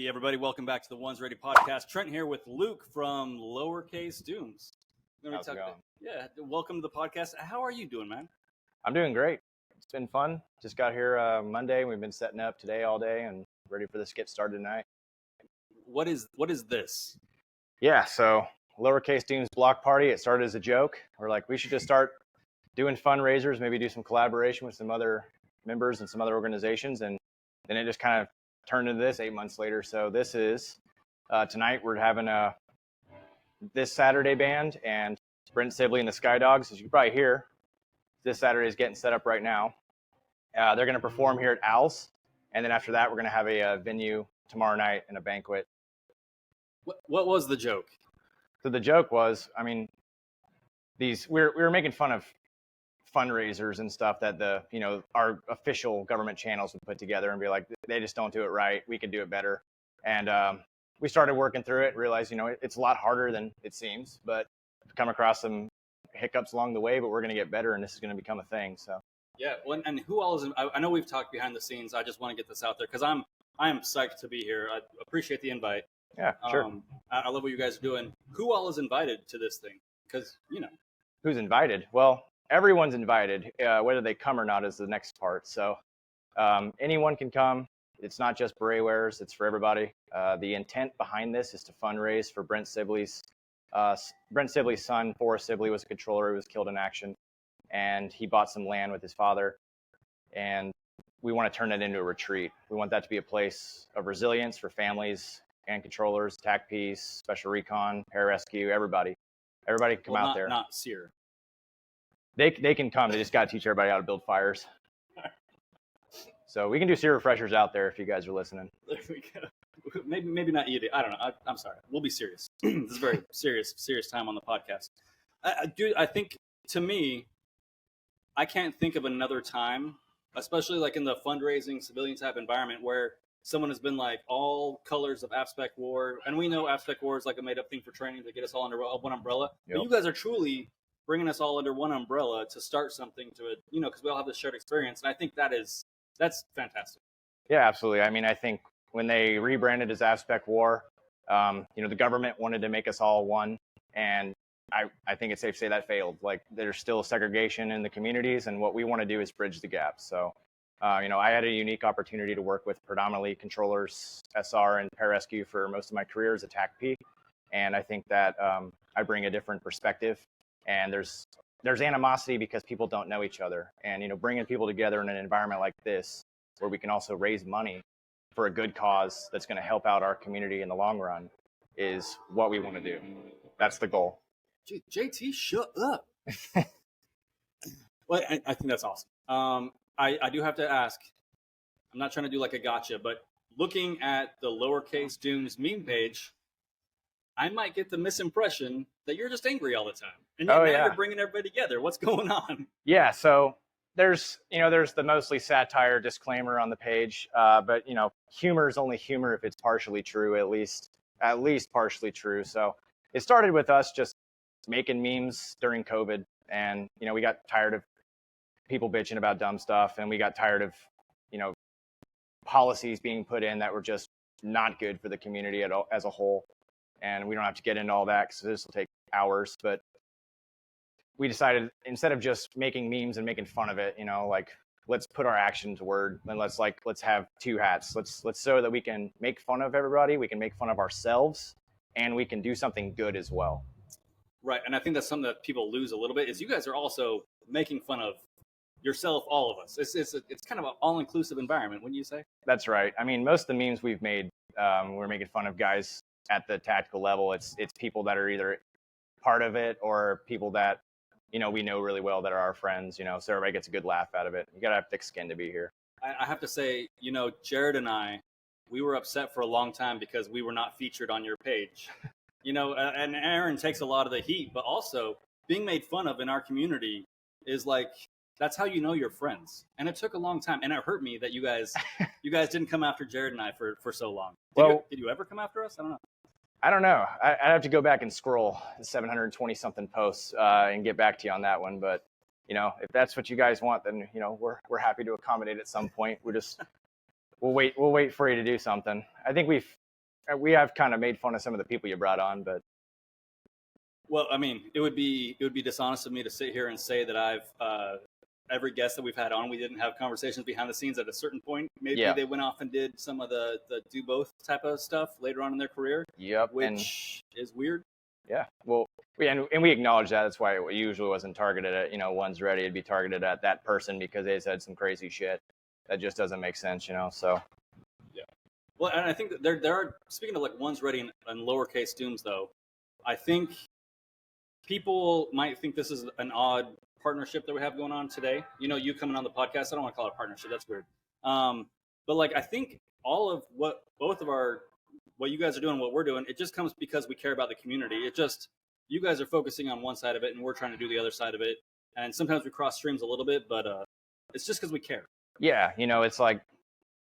everybody. Welcome back to the Ones Ready podcast. Trent here with Luke from Lowercase Dooms. How's it going? Yeah, welcome to the podcast. How are you doing, man? I'm doing great. It's been fun. Just got here Monday. We've been setting up today all day and ready for this to get started tonight. What is this? Yeah, so Lowercase Dooms Block Party. It started as a joke. We're like, we should just start doing fundraisers, maybe do some collaboration with some other members and some other organizations. And then it just kind of turned into this 8 months later. So this is tonight we're having this Saturday band and Brent Sibley and the Sky Dogs, as you can probably hear. This Saturday is getting set up right now. They're going to perform here at Al's, and then after that, we're going to have a venue tomorrow night and a banquet. What was the joke? So the joke was, I mean, we were making fun of fundraisers and stuff that our official government channels would put together and be like, they just don't do it right. We could do it better. And we started working through it, realized, it's a lot harder than it seems, but come across some hiccups along the way, but we're going to get better and this is going to become a thing. So yeah. And who all is, I know we've talked behind the scenes. I just want to get this out there because I am psyched to be here. I appreciate the invite. Yeah, sure. I love what you guys are doing. Who all is invited to this thing? Because, Who's invited? Well, everyone's invited. Whether they come or not is the next part. So anyone can come. It's not just beret wearers. It's for everybody. The intent behind this is to fundraise for Brent Sibley's son, Forrest Sibley, was a controller who was killed in action. And he bought some land with his father. And we want to turn that into a retreat. We want that to be a place of resilience for families and controllers, TACPs, special recon, pararescue, everybody. Everybody can come out there. Not SEER. They can come. They just got to teach everybody how to build fires. So we can do SEER refreshers out there if you guys are listening. There we go. Maybe not you. I don't know. I'm sorry. We'll be serious. This is a very serious time on the podcast. Dude, I think, to me, I can't think of another time, especially like in the fundraising civilian type environment, where someone has been like all colors of AFSPEC war. And we know AFSPEC war is like a made up thing for training to get us all under one umbrella. Yep. But you guys are truly bringing us all under one umbrella to start something because we all have this shared experience. And I think that's fantastic. Yeah, absolutely. I mean, I think when they rebranded as AFSPEC war, the government wanted to make us all one. And I think it's safe to say that failed. Like, there's still segregation in the communities, and what we want to do is bridge the gap. So, I had a unique opportunity to work with predominantly controllers, SR, and pararescue for most of my career as a TACP. And I think that I bring a different perspective. And there's animosity because people don't know each other. And, bringing people together in an environment like this, where we can also raise money for a good cause that's going to help out our community in the long run, is what we want to do. That's the goal. JT, shut up. Well, I think that's awesome. I do have to ask, I'm not trying to do like a gotcha, but looking at the Lowercase Dooms meme page, I might get the misimpression that you're just angry all the time. And you're bringing everybody together. What's going on? Yeah, so there's the mostly satire disclaimer on the page, but humor is only humor if it's partially true, at least partially true. So it started with us just making memes during COVID, and we got tired of people bitching about dumb stuff, and we got tired of policies being put in that were just not good for the community as a whole. And we don't have to get into all that because this will take hours, but we decided, instead of just making memes and making fun of it, let's put our action to word, and let's have two hats. Let's so that we can make fun of everybody, we can make fun of ourselves, and we can do something good as well. Right. And I think that's something that people lose a little bit, is you guys are also making fun of yourself, all of us. It's kind of an all-inclusive environment, wouldn't you say? That's right. I mean, most of the memes we've made, we're making fun of guys at the tactical level. It's people that are either part of it or people that we know really well that are our friends, so everybody gets a good laugh out of it. You gotta have thick skin to be here. I have to say, Jared and I, we were upset for a long time because we were not featured on your page. And Aaron takes a lot of the heat, but also being made fun of in our community is like, that's how you're friends. And it took a long time, and it hurt me that you guys didn't come after Jared and I for so long. Did you ever come after us? I don't know. I'd have to go back and scroll 720 something posts and get back to you on that one. But if that's what you guys want, then we're happy to accommodate at some point. We'll wait for you to do something. I think we have kind of made fun of some of the people you brought on, but. Well, I mean, it would be dishonest of me to sit here and say that I've every guest that we've had on, we didn't have conversations behind the scenes at a certain point. Maybe they went off and did some of the do both type of stuff later on in their career. Yep, which is weird. Yeah, well, we acknowledge that. That's why it usually wasn't targeted at One's Ready. It'd be targeted at that person because they said some crazy shit that just doesn't make sense, So. Yeah. Well, and I think that there are, speaking of like One's Ready and Lowercase Dooms, though, I think people might think this is an odd partnership that we have going on today. You coming on the podcast, I don't want to call it a partnership. That's weird. But like, I think all of what you guys are doing, what we're doing, it just comes because we care about the community. It just, you guys are focusing on one side of it and we're trying to do the other side of it. And sometimes we cross streams a little bit, but it's just because we care. Yeah. It's like,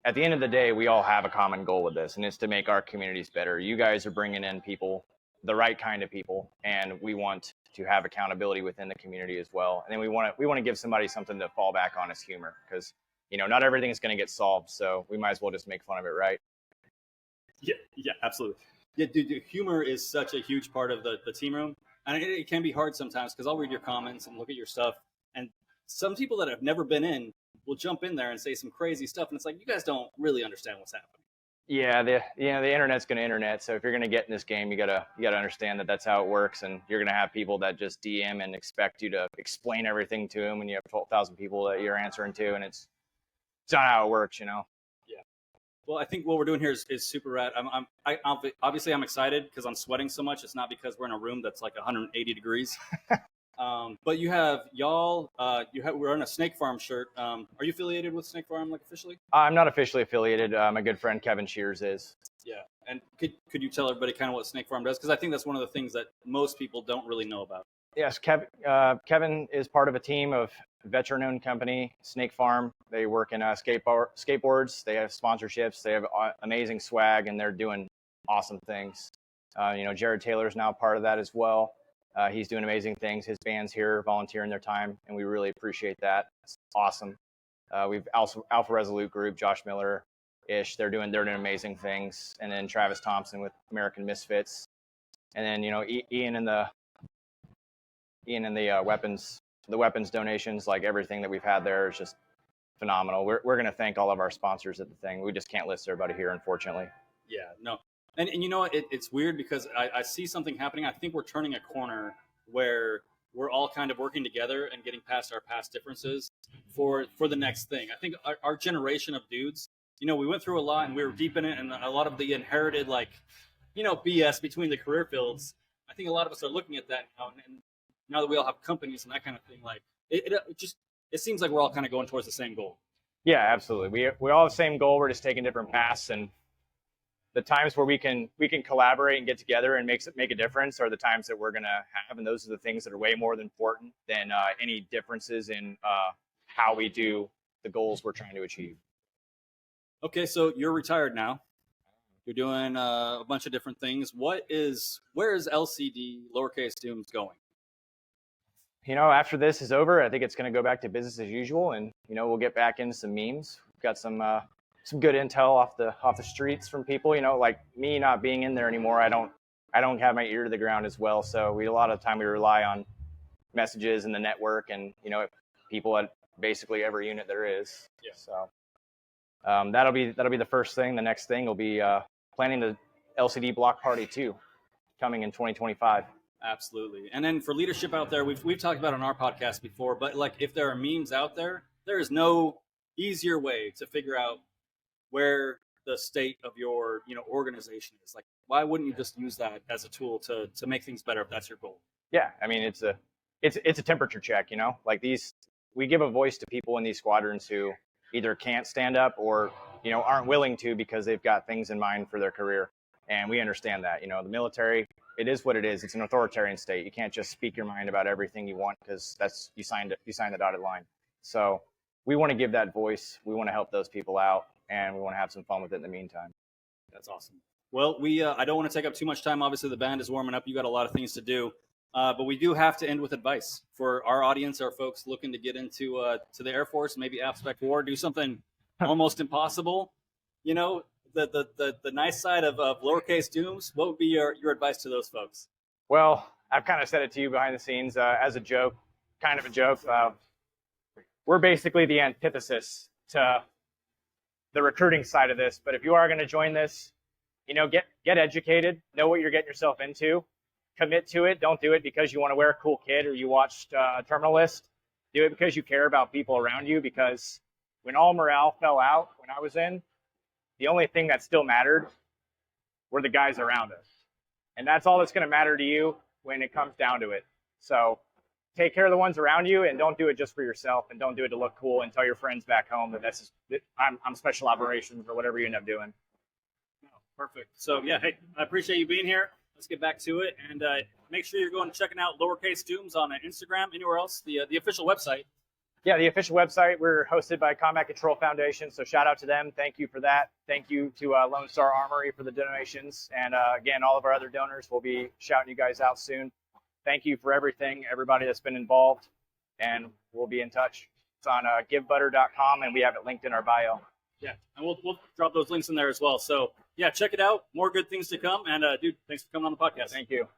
at the end of the day, we all have a common goal with this, and it's to make our communities better. You guys are bringing in people, the right kind of people, and we want to have accountability within the community as well. And then we want to give somebody something to fall back on as humor, because not everything is going to get solved, so we might as well just make fun of it, right? Yeah, absolutely. Yeah, dude, humor is such a huge part of the team room, and it can be hard sometimes because I'll read your comments and look at your stuff, and some people that have never been in will jump in there and say some crazy stuff, and it's like, you guys don't really understand what's happening. Yeah, the internet's going to internet. So if you're going to get in this game, you gotta understand that that's how it works, and you're going to have people that just DM and expect you to explain everything to them, and you have 12,000 people that you're answering to, and it's not how it works, Yeah. Well, I think what we're doing here is super rad. Obviously I'm excited because I'm sweating so much. It's not because we're in a room that's like 180 degrees. But we're in a Snake Farm shirt. Are you affiliated with Snake Farm, like officially? I'm not officially affiliated. My good friend Kevin Shears is. Yeah, and could you tell everybody kind of what Snake Farm does? Because I think that's one of the things that most people don't really know about. Yes, Kevin is part of a team of veteran-owned company, Snake Farm. They work in skateboards. They have sponsorships. They have amazing swag, and they're doing awesome things. Jared Taylor's now part of that as well. He's doing amazing things. His band's here volunteering their time, and we really appreciate that. It's awesome. We've Alpha Resolute Group, Josh Miller-ish. They're doing amazing things. And then Travis Thompson with American Misfits. And then, Ian in the weapons donations, like everything that we've had there is just phenomenal. We're going to thank all of our sponsors at the thing. We just can't list everybody here, unfortunately. Yeah, no. And it's weird because I see something happening. I think we're turning a corner where we're all kind of working together and getting past our past differences for the next thing. I think our generation of dudes, we went through a lot and we were deep in it, and a lot of the inherited, BS between the career fields. I think a lot of us are looking at that now, and now that we all have companies and that kind of thing, it seems like we're all kind of going towards the same goal. Yeah, absolutely. We all have the same goal. We're just taking different paths, and the times where we can collaborate and get together and make a difference are the times that we're going to have. And those are the things that are way more important than any differences in how we do the goals we're trying to achieve. Okay. So you're retired now. You're doing a bunch of different things. Where is LCD Lowercase Dooms going? After this is over, I think it's going to go back to business as usual, and we'll get back into some memes. We've got some good intel off the streets from people. Like me not being in there anymore, I don't have my ear to the ground as well. So a lot of time we rely on messages in the network, and people at basically every unit there is. Yeah. So that'll be the first thing. The next thing will be planning the LCD Block Party 2 coming in 2025. Absolutely. And then for leadership out there, we've talked about it on our podcast before, but if there are memes out there, there is no easier way to figure out where the state of your organization is. Why wouldn't you just use that as a tool to make things better if that's your goal? Yeah, I mean it's a temperature check. We give a voice to people in these squadrons who either can't stand up or aren't willing to because they've got things in mind for their career, and we understand that. The military, it is what it is. It's an authoritarian state. You can't just speak your mind about everything you want because you signed the dotted line. So we want to give that voice. We want to help those people out, and we want to have some fun with it in the meantime. That's awesome. Well, I don't want to take up too much time. Obviously, the band is warming up. You got a lot of things to do, but we do have to end with advice for our audience, our folks looking to get into to the Air Force, maybe AFSPEC War, do something almost impossible. the nice side of Lowercase Dooms, what would be your advice to those folks? Well, I've kind of said it to you behind the scenes as a joke, kind of a joke. We're basically the antithesis to the recruiting side of this. But if you are going to join this, get educated, know what you're getting yourself into, commit to it. Don't do it because you want to wear a cool kit or you watched Terminal List. Do it because you care about people around you, because when all morale fell out when I was in, the only thing that still mattered were the guys around us. And that's all that's going to matter to you when it comes down to it. So take care of the ones around you, and don't do it just for yourself, and don't do it to look cool and tell your friends back home that I'm special operations or whatever you end up doing. Perfect. So, yeah, hey, I appreciate you being here. Let's get back to it. And make sure you're going and checking out Lowercase Dooms on Instagram, anywhere else, the official website. Yeah, the official website. We're hosted by Combat Control Foundation, so shout out to them. Thank you for that. Thank you to Lone Star Armory for the donations. And, again, all of our other donors will be shouting you guys out soon. Thank you for everything, everybody that's been involved, and we'll be in touch. It's on givebutter.com, and we have it linked in our bio. Yeah, and we'll drop those links in there as well. So, yeah, check it out. More good things to come. And, dude, thanks for coming on the podcast. Thank you.